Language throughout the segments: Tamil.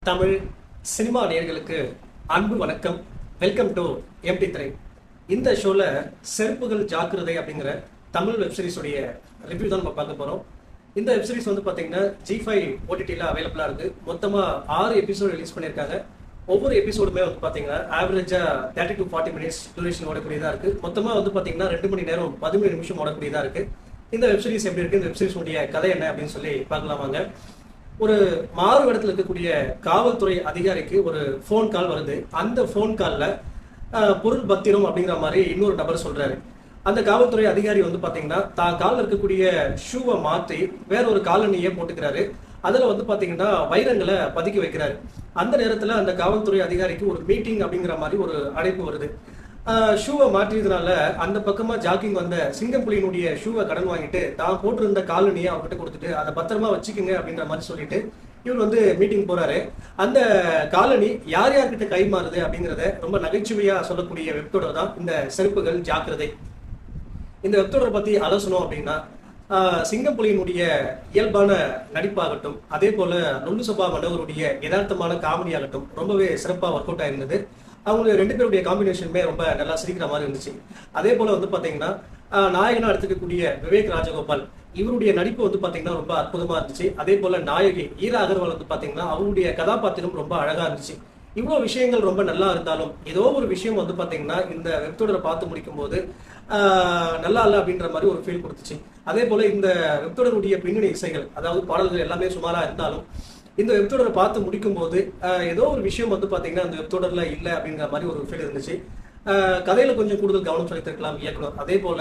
தமிழ் சினிமா நேயர்களுக்கு அன்பு வணக்கம். வெல்கம் டு எம்டி திரை. இந்த ஷோல செருப்புகள் ஜாக்கிரதை அப்படிங்கிற தமிழ் வெப்சீரிஸ் உடைய ரிவ்யூ தான் நம்ம பார்க்க போறோம். இந்த வெப்சீரிஸ் வந்து பாத்தீங்கன்னா G5 OTT-ல அவைலபிளா இருக்கு. மொத்தமா 6 எபிசோட் ரிலீஸ் பண்ணியிருக்காங்க. ஒவ்வொரு எபிசோடுமே வந்து பாத்தீங்கன்னா ஆவரேஜா 30 to 40 மினிட்ஸ் டியூரேஷன் ஓடக்கூடியதா இருக்கு. மொத்தமா வந்து பாத்தீங்கன்னா 2 மணி நேரம் 13 நிமிஷம் ஓடக்கூடியதா இருக்கு. இந்த வெப்சீரிஸ் எப்படி இருக்கு, இந்த வெப்சீரிஸ் உடைய கதை என்ன அப்படின்னு சொல்லி பார்க்கலாமாங்க. ஒரு மாறு இடத்துல இருக்கக்கூடிய காவல்துறை அதிகாரிக்கு ஒரு போன் கால் வருது. அந்த போன் கால்ல பொருள் பத்திரம் அப்படிங்கிற மாதிரி இன்னொரு நபர் சொல்றாரு. அந்த காவல்துறை அதிகாரி வந்து பாத்தீங்கன்னா தான் காலில் இருக்கக்கூடிய ஷூவை மாற்றி வேற ஒரு காலனியை போட்டுக்கிறாரு. அதுல வந்து பாத்தீங்கன்னா வைரங்களை பதுக்கி வைக்கிறாரு. அந்த நேரத்துல அந்த காவல்துறை அதிகாரிக்கு ஒரு மீட்டிங் அப்படிங்கிற மாதிரி ஒரு அழைப்பு வருது. ஷூவை மாற்றியதுனால அந்த பக்கமா ஜாக்கிங் வந்த சிங்கம்புலியினுடைய ஷூவை கடன் வாங்கிட்டு தான் போட்டிருந்த காலனியை அவர்கிட்ட கொடுத்துட்டு அதை பத்திரமா வச்சுக்கோங்க அப்படின்ற மாதிரி சொல்லிட்டு இவர் வந்து மீட்டிங் போறாரு. அந்த காலனி யார் யார்கிட்ட கை மாறுது அப்படிங்கிறத ரொம்ப நகைச்சுவையா சொல்லக்கூடிய வெப்தொடர் தான் இந்த செருப்புகள் ஜாக்கிரதை. இந்த வெப்தொடரை பத்தி அலசணும் அப்படின்னா சிங்கம்புலியினுடைய இயல்பான நடிப்பாகட்டும், அதே போல நொல்லு சபா மன்னவருடைய யதார்த்தமான காமெடி ஆகட்டும் ரொம்பவே சிறப்பா ஒர்க் அவுட் ஆயிருந்தது. அவங்க 2 பேருடைய காம்பினேஷனுமே ரொம்ப நல்லா சிரிக்கிற மாதிரி இருந்துச்சு. அதே போல வந்து பாத்தீங்கன்னா நாயகனா எடுத்துக்கக்கூடிய விவேக் ராஜகோபால் இவருடைய நடிப்பு வந்து பாத்தீங்கன்னா ரொம்ப அற்புதமா இருந்துச்சு. அதே போல நாயகி ஈரா அகர்வால் வந்து பாத்தீங்கன்னா அவருடைய கதாபாத்திரம் ரொம்ப அழகா இருந்துச்சு. இவ்வளவு விஷயங்கள் ரொம்ப நல்லா இருந்தாலும் ஏதோ ஒரு விஷயம் வந்து பாத்தீங்கன்னா இந்த வெப்தொடரை பார்த்து முடிக்கும் போது நல்லா இல்ல அப்படின்ற மாதிரி ஒரு ஃபீல் கொடுத்துச்சு. அதே போல இந்த வெப்தொடருடைய பின்னணி இசைகள், அதாவது பாடல்கள் எல்லாமே சுமாரா இருந்தாலும் இந்த வெப்தொடரை பார்த்து முடிக்கும் போது ஏதோ ஒரு விஷயம் வந்து பாத்தீங்கன்னா அந்த வெப்தொடர்ல இல்லை அப்படிங்கிற மாதிரி ஒரு ஃபீல் இருந்துச்சு. கதையில கொஞ்சம் கூடுதல் கவனம் செலுத்திருக்கலாம் இயக்குனர். அதே போல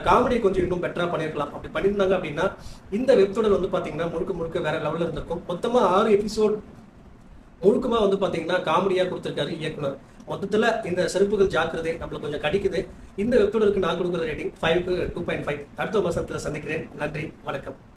காமெடி கொஞ்சம் இன்னும் பெட்டரா பண்ணிருக்கலாம். அப்படி பண்ணியிருந்தாங்க அப்படின்னா இந்த வெப்தொடர் வந்து பாத்தீங்கன்னா முழுக்க முழுக்க வேற லெவல்ல இருந்திருக்கும். மொத்தமா 6 எபிசோட் முழுக்கமா வந்து பாத்தீங்கன்னா காமெடியா கொடுத்திருக்காரு இயக்குனர். மொத்தத்துல இந்த செருப்புகள் ஜாக்கிரதை நம்மளுக்கு கொஞ்சம் கடிக்குது. இந்த வெப்தொடருக்கு நான் கொடுக்குற ரேட்டிங் 5க்கு 2.5. அடுத்த வருஷத்துல சந்திக்கிறேன். நன்றி, வணக்கம்.